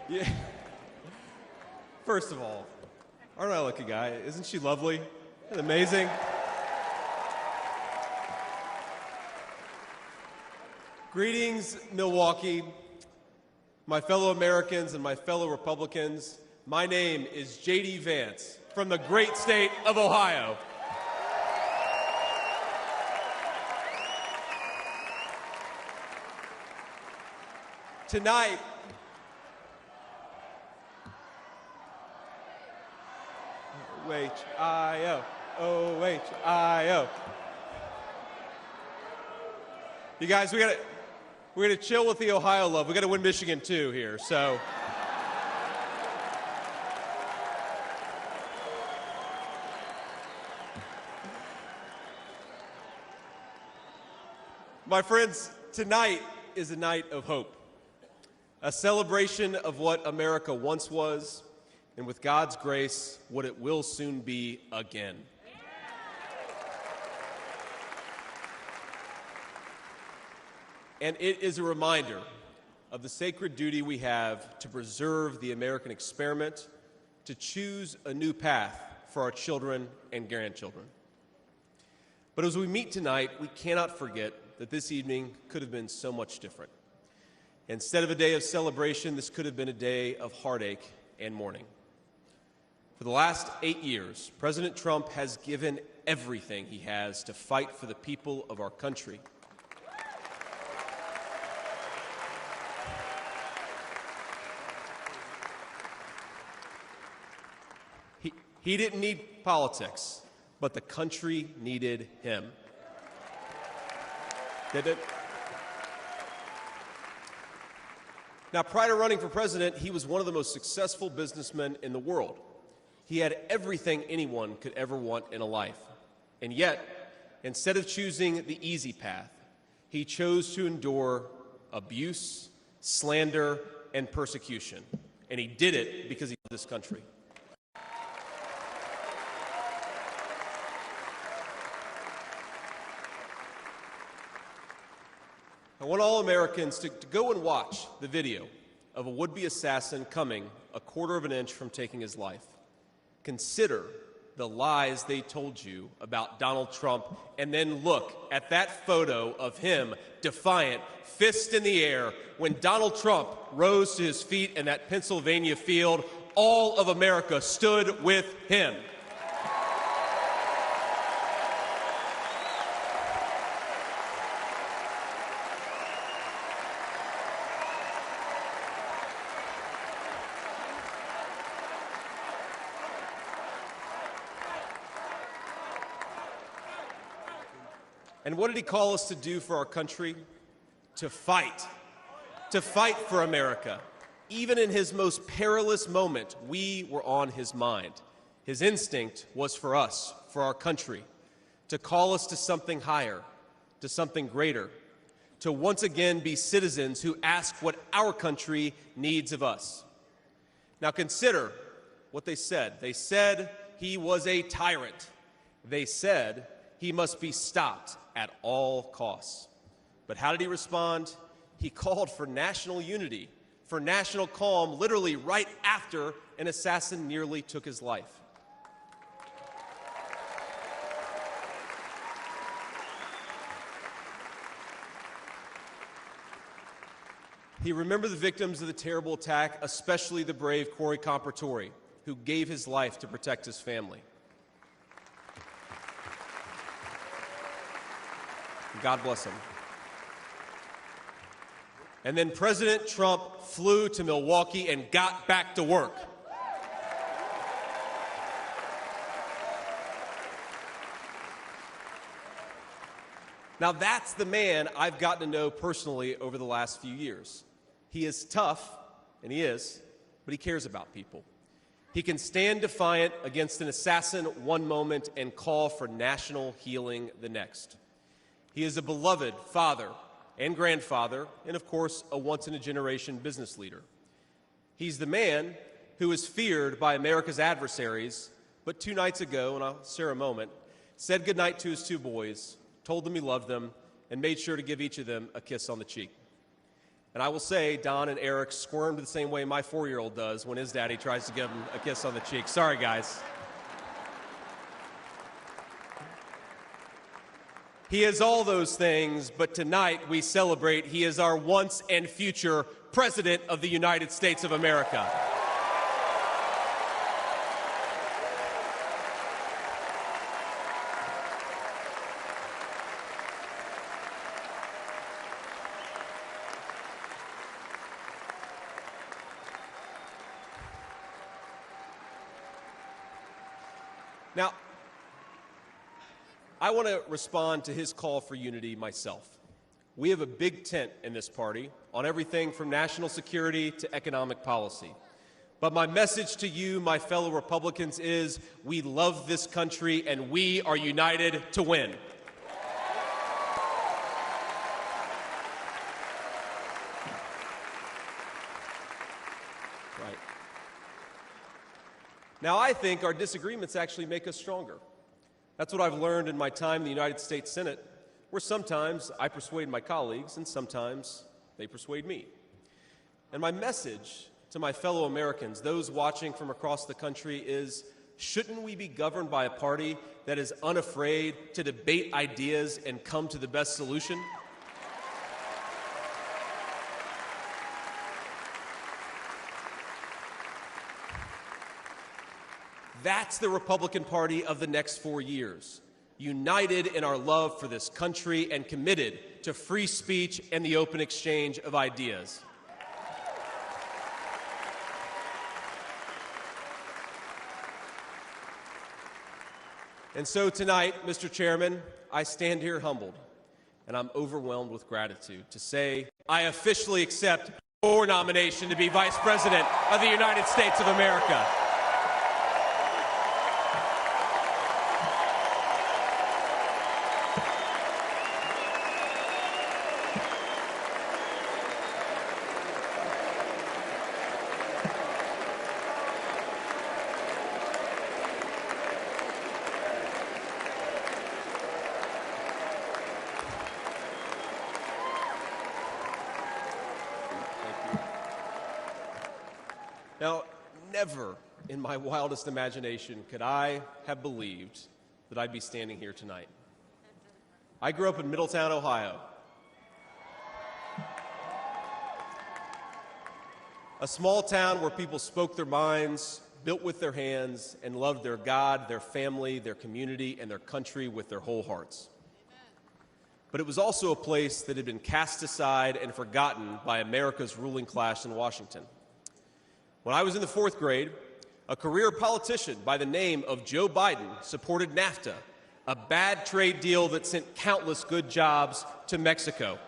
Yeah. First of all, aren't I a lucky guy? Isn't she lovely and amazing? Greetings, Milwaukee, my fellow Americans and my fellow Republicans. My name is J.D. Vance from the great state of Ohio. Tonight, O-H-I-O, O-H-I-O. You guys, we're gonna chill with the Ohio love. We gotta win Michigan too here, so. My friends, tonight is a night of hope. A celebration of what America once was, and with God's grace, what it will soon be again. And it is a reminder of the sacred duty we have to preserve the American experiment, to choose a new path for our children and grandchildren. But as we meet tonight, we cannot forget that this evening could have been so much different. Instead of a day of celebration, this could have been a day of heartache and mourning. For the last 8 years, President Trump has given everything he has to fight for the people of our country. He didn't need politics, but the country needed him. Did it? Now, prior to running for president, he was one of the most successful businessmen in the world. He had everything anyone could ever want in a life. And yet, instead of choosing the easy path, he chose to endure abuse, slander, and persecution. And he did it because he loved this country. I want all Americans to go and watch the video of a would-be assassin coming a quarter of an inch from taking his life. Consider the lies they told you about Donald Trump, and then look at that photo of him, defiant, fist in the air, when Donald Trump rose to his feet in that Pennsylvania field. All of America stood with him. And what did he call us to do for our country? To fight for America. Even in his most perilous moment, we were on his mind. His instinct was for us, for our country, to call us to something higher, to something greater, to once again be citizens who ask what our country needs of us. Now consider what they said. They said he was a tyrant. They said he must be stopped at all costs. But how did he respond? He called for national unity, for national calm, literally right after an assassin nearly took his life. He remembered the victims of the terrible attack, especially the brave Corey Compertori, who gave his life to protect his family. God bless him. And then President Trump flew to Milwaukee and got back to work. Now that's the man I've gotten to know personally over the last few years. He is tough, and he is, but he cares about people. He can stand defiant against an assassin one moment and call for national healing the next. He is a beloved father and grandfather, and of course, a once-in-a-generation business leader. He's the man who is feared by America's adversaries, but 2 nights ago, and I'll share a moment, said goodnight to his 2 boys, told them he loved them, and made sure to give each of them a kiss on the cheek. And I will say, Don and Eric squirmed the same way my 4-year-old does when his daddy tries to give him a kiss on the cheek. Sorry, guys. He is all those things, but tonight we celebrate he is our once and future President of the United States of America. Now, I want to respond to his call for unity myself. We have a big tent in this party on everything from national security to economic policy. But my message to you, my fellow Republicans, is we love this country and we are united to win. Right. Now, I think our disagreements actually make us stronger. That's what I've learned in my time in the United States Senate, where sometimes I persuade my colleagues and sometimes they persuade me. And my message to my fellow Americans, those watching from across the country, is shouldn't we be governed by a party that is unafraid to debate ideas and come to the best solution? That's the Republican Party of the next 4 years, united in our love for this country and committed to free speech and the open exchange of ideas. And so tonight, Mr. Chairman, I stand here humbled, and I'm overwhelmed with gratitude to say I officially accept your nomination to be Vice President of the United States of America. Now, never in my wildest imagination could I have believed that I'd be standing here tonight. I grew up in Middletown, Ohio, a small town where people spoke their minds, built with their hands, and loved their God, their family, their community, and their country with their whole hearts. But it was also a place that had been cast aside and forgotten by America's ruling class in Washington. When I was in the 4th grade, a career politician by the name of Joe Biden supported NAFTA, a bad trade deal that sent countless good jobs to Mexico.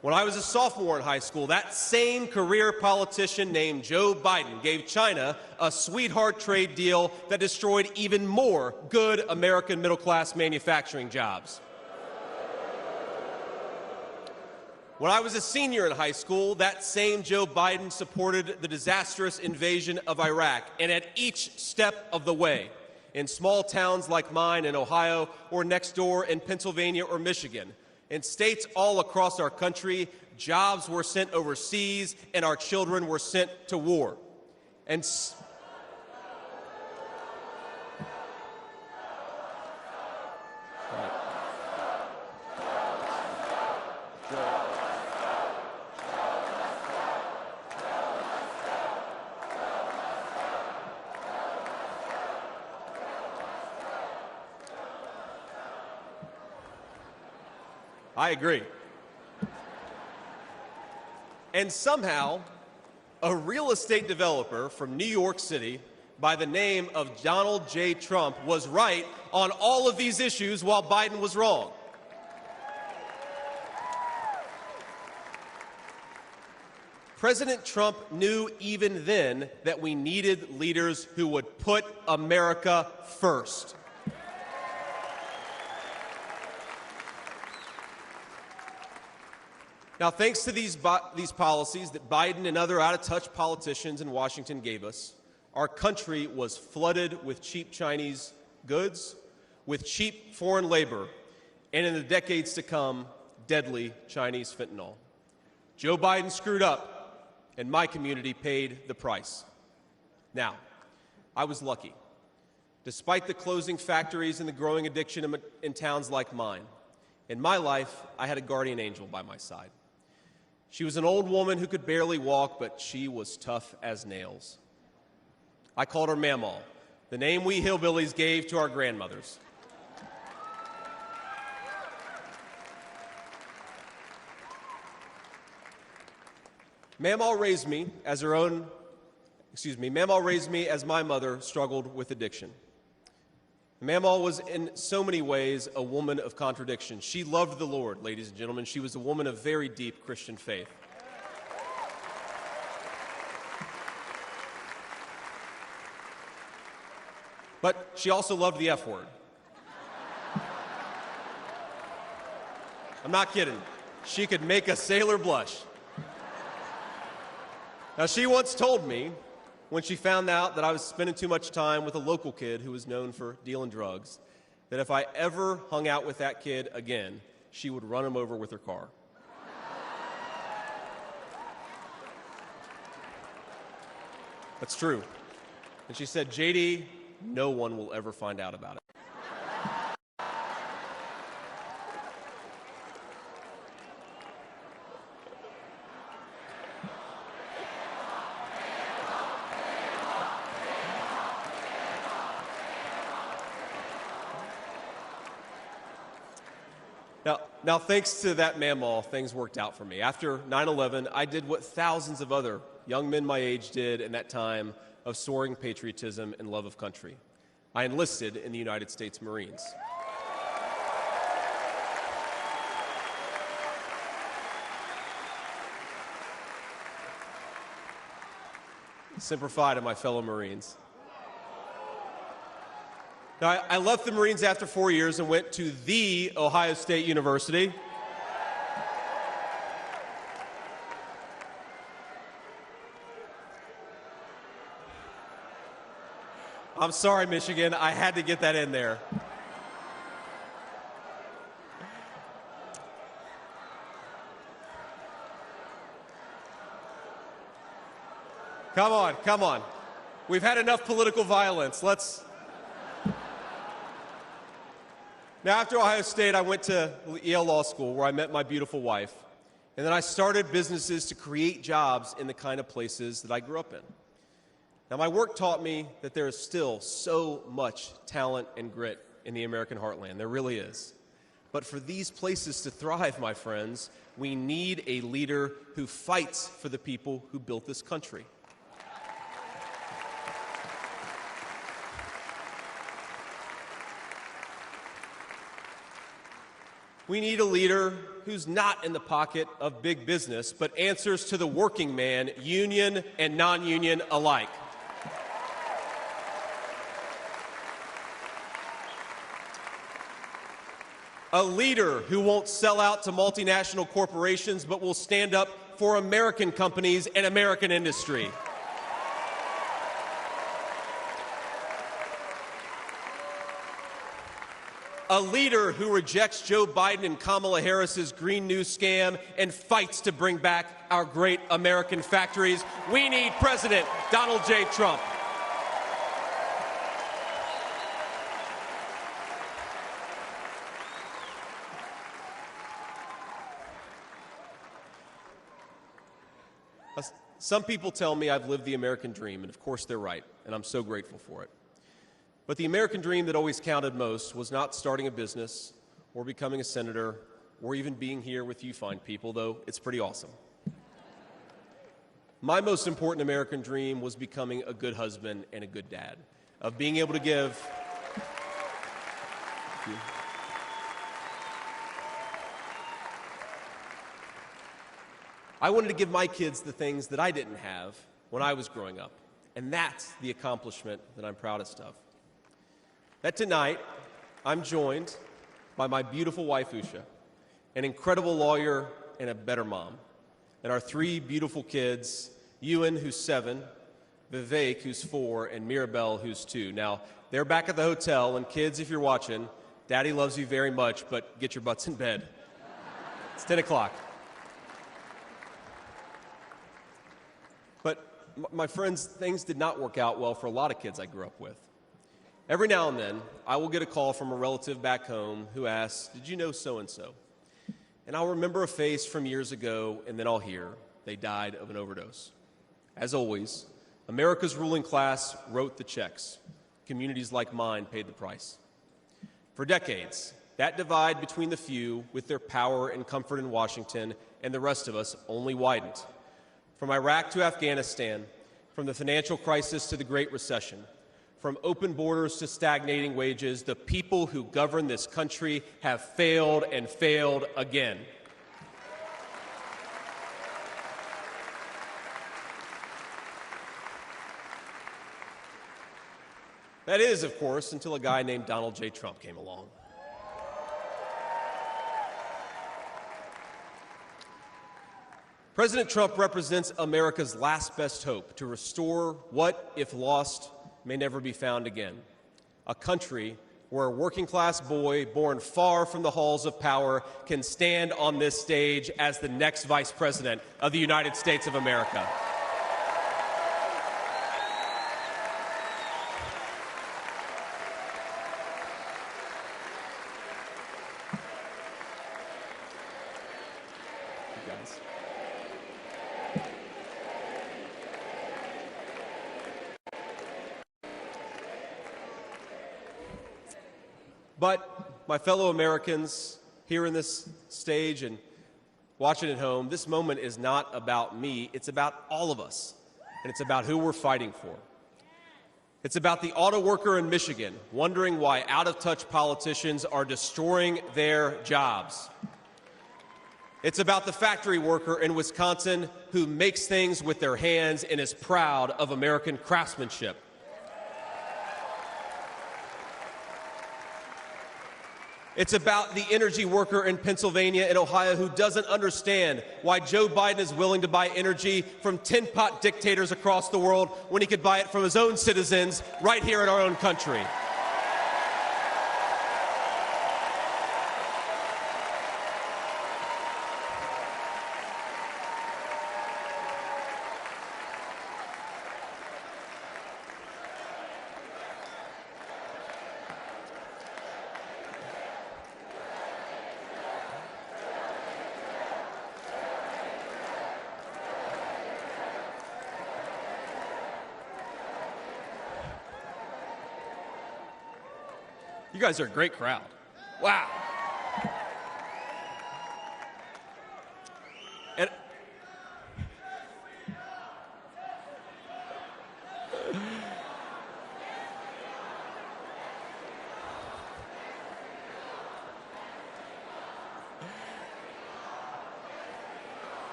When I was a sophomore in high school, that same career politician named Joe Biden gave China a sweetheart trade deal that destroyed even more good American middle-class manufacturing jobs. When I was a senior in high school, that same Joe Biden supported the disastrous invasion of Iraq, and at each step of the way, in small towns like mine in Ohio or next door in Pennsylvania or Michigan, in states all across our country, jobs were sent overseas and our children were sent to war. And I agree. And somehow, a real estate developer from New York City by the name of Donald J. Trump was right on all of these issues while Biden was wrong. President Trump knew even then that we needed leaders who would put America first. Now, thanks to these policies that Biden and other out-of-touch politicians in Washington gave us, our country was flooded with cheap Chinese goods, with cheap foreign labor, and in the decades to come, deadly Chinese fentanyl. Joe Biden screwed up, and my community paid the price. Now, I was lucky. Despite the closing factories and the growing addiction in towns like mine, in my life, I had a guardian angel by my side. She was an old woman who could barely walk, but she was tough as nails. I called her Mamaw, the name we hillbillies gave to our grandmothers. Mamaw raised me as my mother struggled with addiction. Mamaw was in so many ways a woman of contradiction. She loved the Lord, ladies and gentlemen. She was a woman of very deep Christian faith. But she also loved the F word. I'm not kidding. She could make a sailor blush. Now, she once told me, when she found out that I was spending too much time with a local kid who was known for dealing drugs, that if I ever hung out with that kid again, she would run him over with her car. That's true. And she said, JD, no one will ever find out about it. Now, thanks to that Mamaw, things worked out for me. After 9/11, I did what thousands of other young men my age did in that time of soaring patriotism and love of country. I enlisted in the United States Marines. Semper Fi to my fellow Marines. Now, I left the Marines after 4 years and went to the Ohio State University. I'm sorry, Michigan. I had to get that in there. Come on, come on. We've had enough political violence. Now, after Ohio State, I went to Yale Law School, where I met my beautiful wife. And then I started businesses to create jobs in the kind of places that I grew up in. Now, my work taught me that there is still so much talent and grit in the American heartland. There really is. But for these places to thrive, my friends, we need a leader who fights for the people who built this country. We need a leader who's not in the pocket of big business, but answers to the working man, union and non-union alike. A leader who won't sell out to multinational corporations, but will stand up for American companies and American industry. A leader who rejects Joe Biden and Kamala Harris's Green New scam and fights to bring back our great American factories. We need President Donald J. Trump. Some people tell me I've lived the American dream, and of course they're right, and I'm so grateful for it. But the American dream that always counted most was not starting a business or becoming a senator or even being here with you fine people, though it's pretty awesome. My most important American dream was becoming a good husband and a good dad, of being able to give. I wanted to give my kids the things that I didn't have when I was growing up, and that's the accomplishment that I'm proudest of. That tonight, I'm joined by my beautiful wife, Usha, an incredible lawyer and a better mom, and our three beautiful kids, Ewan, who's 7, Vivek, who's 4, and Mirabelle, who's 2. Now, they're back at the hotel, and kids, if you're watching, Daddy loves you very much, but get your butts in bed. It's 10 o'clock. But my friends, things did not work out well for a lot of kids I grew up with. Every now and then, I will get a call from a relative back home who asks, "Did you know so-and-so?" And I'll remember a face from years ago, and then I'll hear, "They died of an overdose." As always, America's ruling class wrote the checks. Communities like mine paid the price. For decades, that divide between the few with their power and comfort in Washington and the rest of us only widened. From Iraq to Afghanistan, from the financial crisis to the Great Recession, from open borders to stagnating wages, the people who govern this country have failed and failed again. That is, of course, until a guy named Donald J. Trump came along. President Trump represents America's last best hope to restore what, if lost, may never be found again. A country where a working-class boy born far from the halls of power can stand on this stage as the next Vice President of the United States of America. But my fellow Americans here in this stage and watching at home, this moment is not about me, it's about all of us, and it's about who we're fighting for. It's about the auto worker in Michigan wondering why out-of-touch politicians are destroying their jobs. It's about the factory worker in Wisconsin who makes things with their hands and is proud of American craftsmanship. It's about the energy worker in Pennsylvania and Ohio who doesn't understand why Joe Biden is willing to buy energy from tin-pot dictators across the world when he could buy it from his own citizens right here in our own country. You guys are a great crowd. Wow. And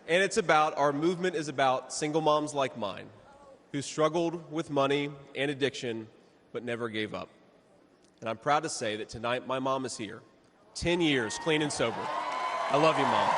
And it's about, our movement is about single moms like mine who struggled with money and addiction but never gave up. And I'm proud to say that tonight my mom is here, 10 years clean and sober. I love you, Mom.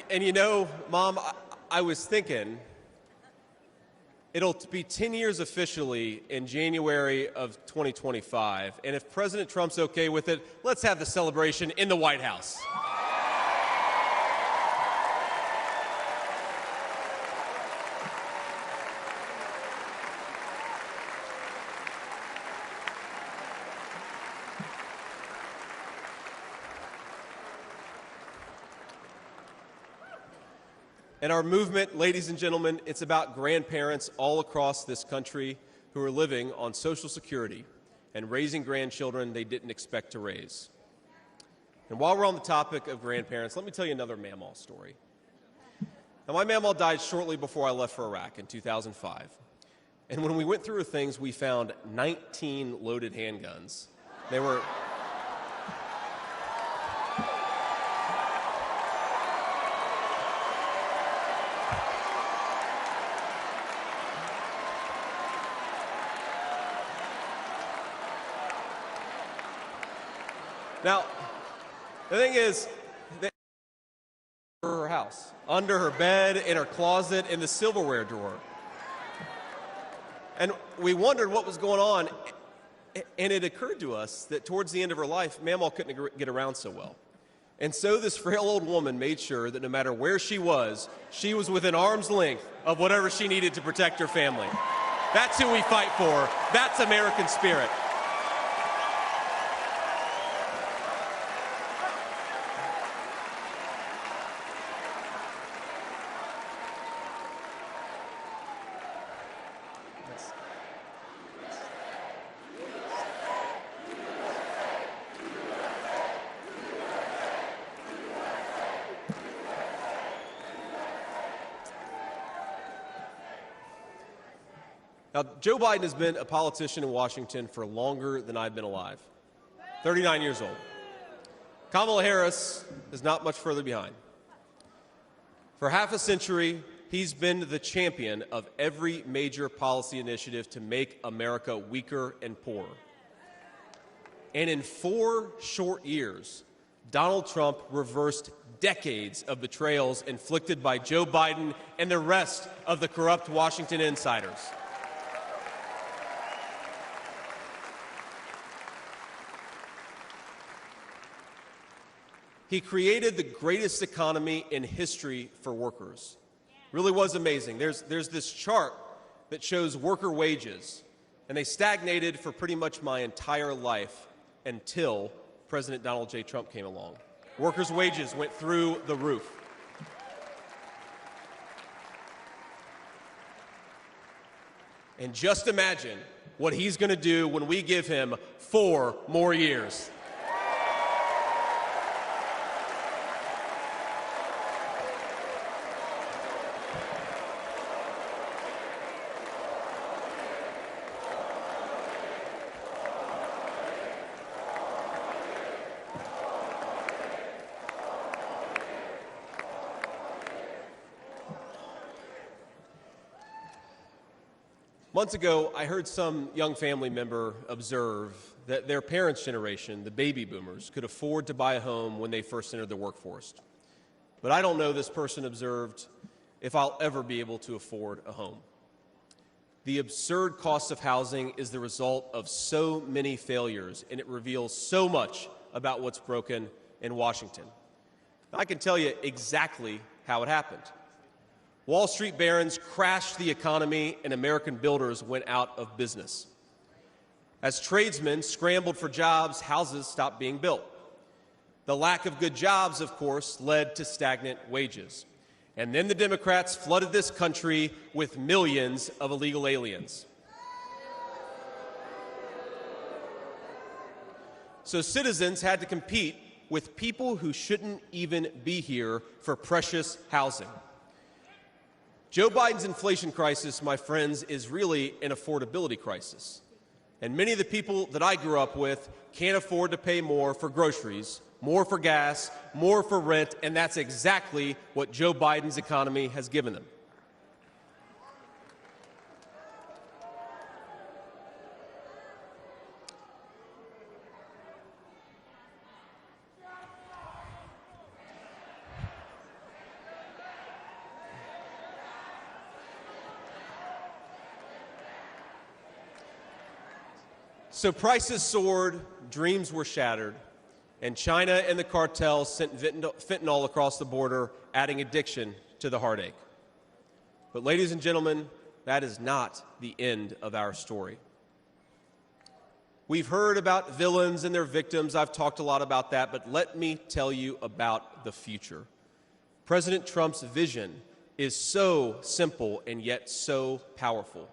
And you know, Mom, I was thinking, it'll be 10 years officially in January of 2025, and if President Trump's okay with it, let's have the celebration in the White House. And our movement, ladies and gentlemen, it's about grandparents all across this country who are living on Social Security and raising grandchildren they didn't expect to raise. And while we're on the topic of grandparents, let me tell you another Mamaw story. Now, my Mamaw died shortly before I left for Iraq in 2005. And when we went through her things, we found 19 loaded handguns. They were... Now, the thing is, her house, under her bed, in her closet, in the silverware drawer. And we wondered what was going on, and it occurred to us that towards the end of her life, Mamaw couldn't get around so well. And so this frail old woman made sure that no matter where she was within arm's length of whatever she needed to protect her family. That's who we fight for. That's American spirit. Now, Joe Biden has been a politician in Washington for longer than I've been alive, 39 years old. Kamala Harris is not much further behind. For half a century, he's been the champion of every major policy initiative to make America weaker and poorer. And in 4 short years, Donald Trump reversed decades of betrayals inflicted by Joe Biden and the rest of the corrupt Washington insiders. He created the greatest economy in history for workers. Really was amazing. There's this chart that shows worker wages, and they stagnated for pretty much my entire life until President Donald J. Trump came along. Workers' wages went through the roof. And just imagine what he's going to do when we give him 4 more years. Months ago, I heard some young family member observe that their parents' generation, the baby boomers, could afford to buy a home when they first entered the workforce. But I don't know, this person observed, if I'll ever be able to afford a home. The absurd cost of housing is the result of so many failures, and it reveals so much about what's broken in Washington. I can tell you exactly how it happened. Wall Street barons crashed the economy, and American builders went out of business. As tradesmen scrambled for jobs, houses stopped being built. The lack of good jobs, of course, led to stagnant wages. And then the Democrats flooded this country with millions of illegal aliens. So citizens had to compete with people who shouldn't even be here for precious housing. Joe Biden's inflation crisis, my friends, is really an affordability crisis. And many of the people that I grew up with can't afford to pay more for groceries, more for gas, more for rent, and that's exactly what Joe Biden's economy has given them. So prices soared, dreams were shattered, and China and the cartels sent fentanyl across the border, adding addiction to the heartache. But ladies and gentlemen, that is not the end of our story. We've heard about villains and their victims. I've talked a lot about that, but let me tell you about the future. President Trump's vision is so simple and yet so powerful.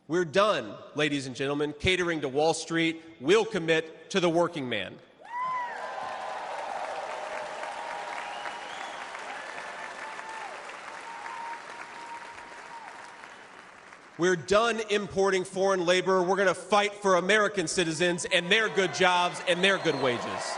We're done, ladies and gentlemen, catering to Wall Street. We'll commit to the working man. We're done importing foreign labor. We're going to fight for American citizens and their good jobs and their good wages.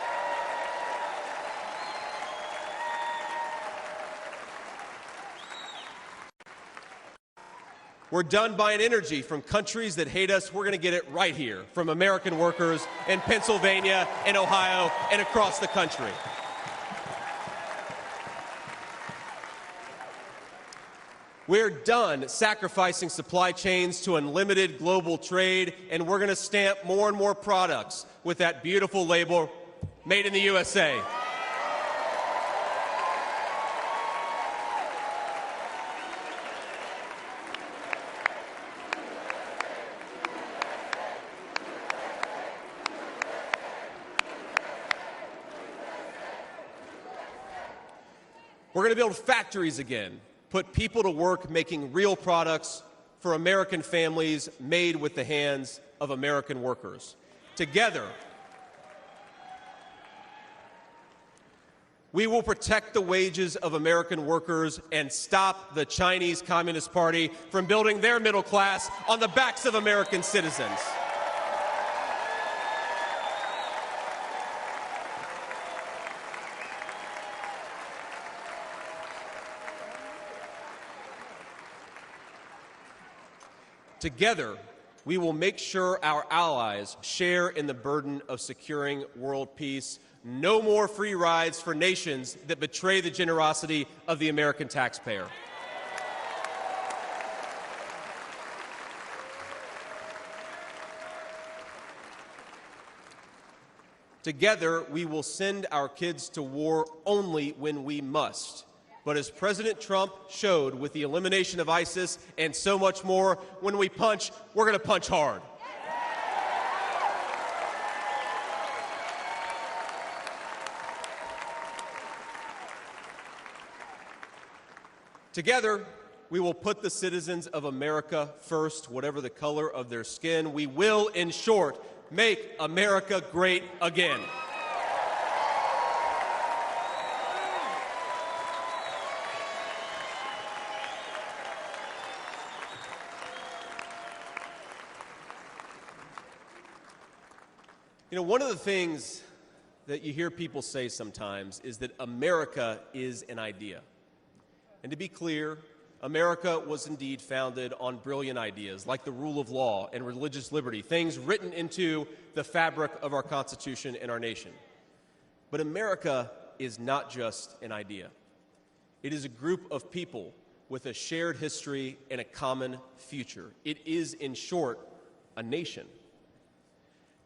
We're done buying energy from countries that hate us. We're going to get it right here from American workers in Pennsylvania and Ohio and across the country. We're done sacrificing supply chains to unlimited global trade, and we're going to stamp more and more products with that beautiful label, Made in the USA. We're going to build factories again, put people to work making real products for American families made with the hands of American workers. Together, we will protect the wages of American workers and stop the Chinese Communist Party from building their middle class on the backs of American citizens. Together, we will make sure our allies share in the burden of securing world peace. No more free rides for nations that betray the generosity of the American taxpayer. Together, we will send our kids to war only when we must. But as President Trump showed with the elimination of ISIS and so much more, when we punch, we're going to punch hard. Together, we will put the citizens of America first, whatever the color of their skin. We will, in short, make America great again. You know, one of the things that you hear people say sometimes is that America is an idea. And to be clear, America was indeed founded on brilliant ideas like the rule of law and religious liberty, things written into the fabric of our Constitution and our nation. But America is not just an idea. It is a group of people with a shared history and a common future. It is, in short, a nation.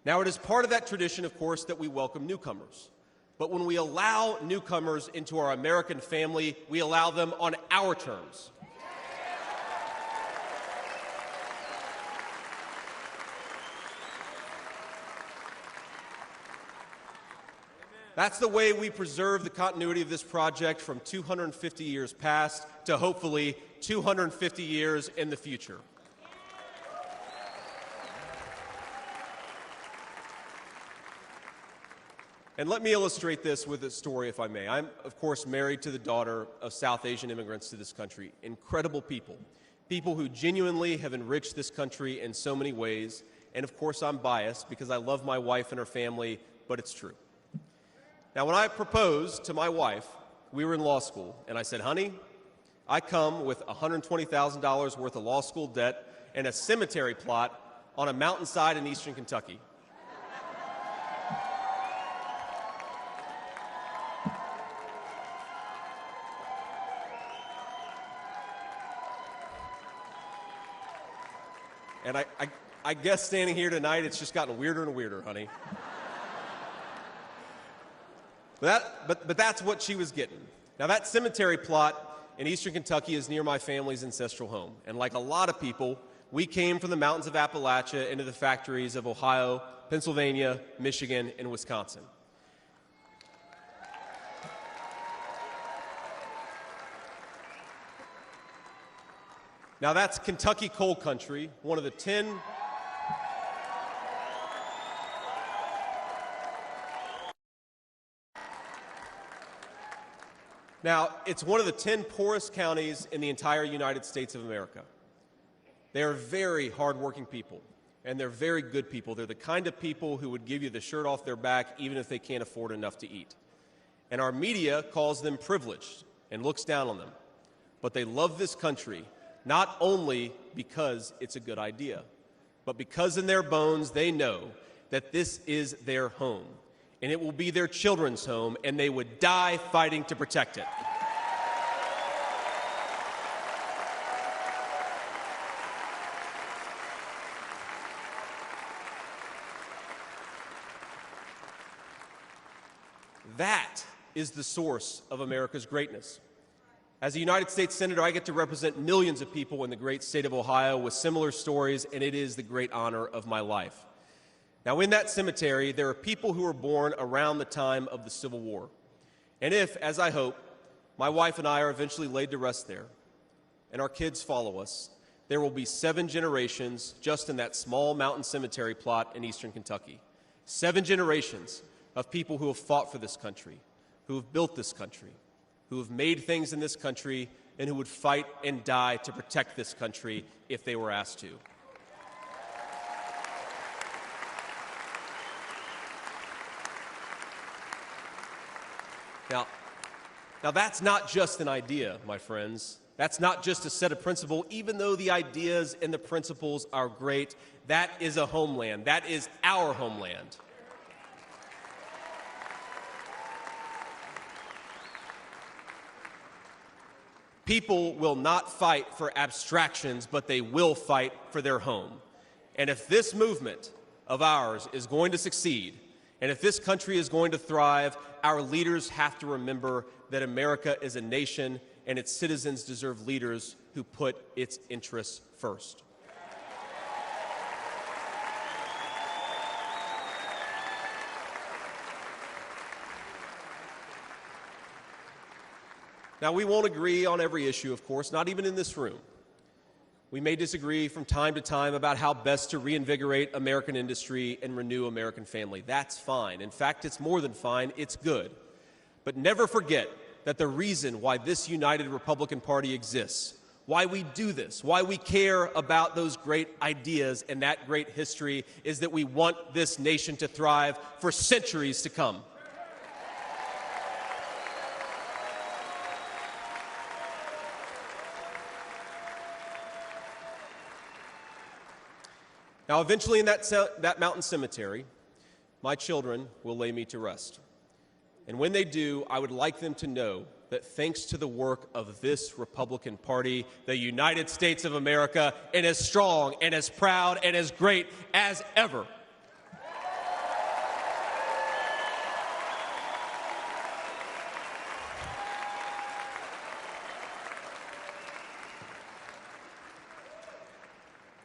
Now, it is part of that tradition, of course, that we welcome newcomers. But when we allow newcomers into our American family, we allow them on our terms. That's the way we preserve the continuity of this project from 250 years past to hopefully 250 years in the future. And let me illustrate this with a story, if I may. I'm, of course, married to the daughter of South Asian immigrants to this country. Incredible people. People who genuinely have enriched this country in so many ways. And, of course, I'm biased because I love my wife and her family, but it's true. Now, when I proposed to my wife, we were in law school, and I said, honey, I come with $120,000 worth of law school debt and a cemetery plot on a mountainside in eastern Kentucky. And I guess standing here tonight, it's just gotten weirder and weirder, honey. But that's what she was getting. Now, that cemetery plot in eastern Kentucky is near my family's ancestral home. And like a lot of people, we came from the mountains of Appalachia into the factories of Ohio, Pennsylvania, Michigan, and Wisconsin. Now that's Kentucky coal country, one of the 10 Now, it's one of the 10 poorest counties in the entire United States of America. They are very hardworking people, and they're very good people. They're the kind of people who would give you the shirt off their back even if they can't afford enough to eat. And our media calls them privileged and looks down on them. But they love this country, not only because it's a good idea, but because in their bones they know that this is their home. And it will be their children's home, and they would die fighting to protect it. That is the source of America's greatness. As a United States Senator, I get to represent millions of people in the great state of Ohio with similar stories, and it is the great honor of my life. Now, in that cemetery, there are people who were born around the time of the Civil War. And if, as I hope, my wife and I are eventually laid to rest there, and our kids follow us, there will be 7 generations just in that small mountain cemetery plot in eastern Kentucky. 7 generations of people who have fought for this country, who have built this country, who have made things in this country, and who would fight and die to protect this country if they were asked to. Now that's not just an idea, my friends. That's not just a set of principles. Even though the ideas and the principles are great, that is a homeland. That is our homeland. People will not fight for abstractions, but they will fight for their home. And if this movement of ours is going to succeed, and if this country is going to thrive, our leaders have to remember that America is a nation and its citizens deserve leaders who put its interests first. Now, we won't agree on every issue, of course, not even in this room. We may disagree from time to time about how best to reinvigorate American industry and renew American family. That's fine. In fact, it's more than fine. It's good. But never forget that the reason why this united Republican Party exists, why we do this, why we care about those great ideas and that great history, is that we want this nation to thrive for centuries to come. Now, eventually in that mountain cemetery, my children will lay me to rest. And when they do, I would like them to know that thanks to the work of this Republican Party, the United States of America is as strong and as proud and as great as ever.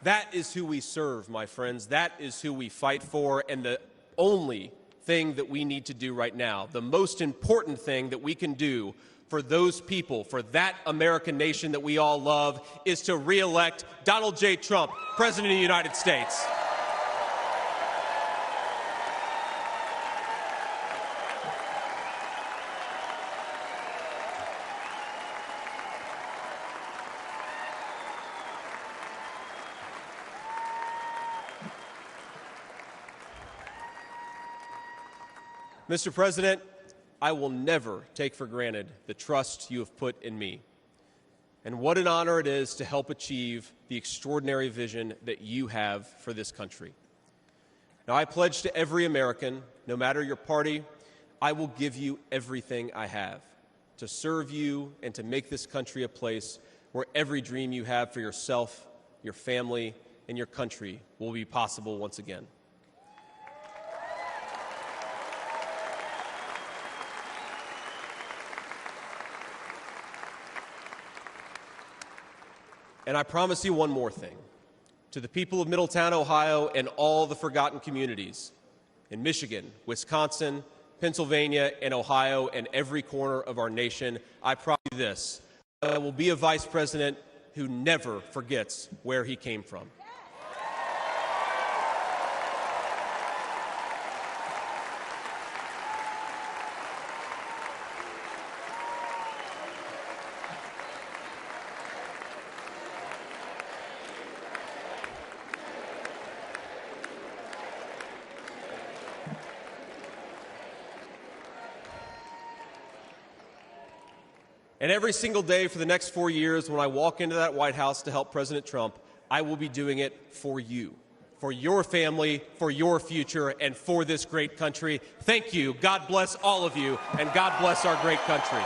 That is who we serve, my friends. That is who we fight for, and the only thing that we need to do right now, the most important thing that we can do for those people, for that American nation that we all love, is to re-elect Donald J. Trump, President of the United States. Mr. President, I will never take for granted the trust you have put in me. And what an honor it is to help achieve the extraordinary vision that you have for this country. Now, I pledge to every American, no matter your party, I will give you everything I have to serve you and to make this country a place where every dream you have for yourself, your family, and your country will be possible once again. And I promise you one more thing. To the people of Middletown, Ohio, and all the forgotten communities in Michigan, Wisconsin, Pennsylvania, and Ohio, and every corner of our nation, I promise you this. I will be a vice president who never forgets where he came from. And every single day for the next 4 years, when I walk into that White House to help President Trump, I will be doing it for you, for your family, for your future, and for this great country. Thank you. God bless all of you, and God bless our great country.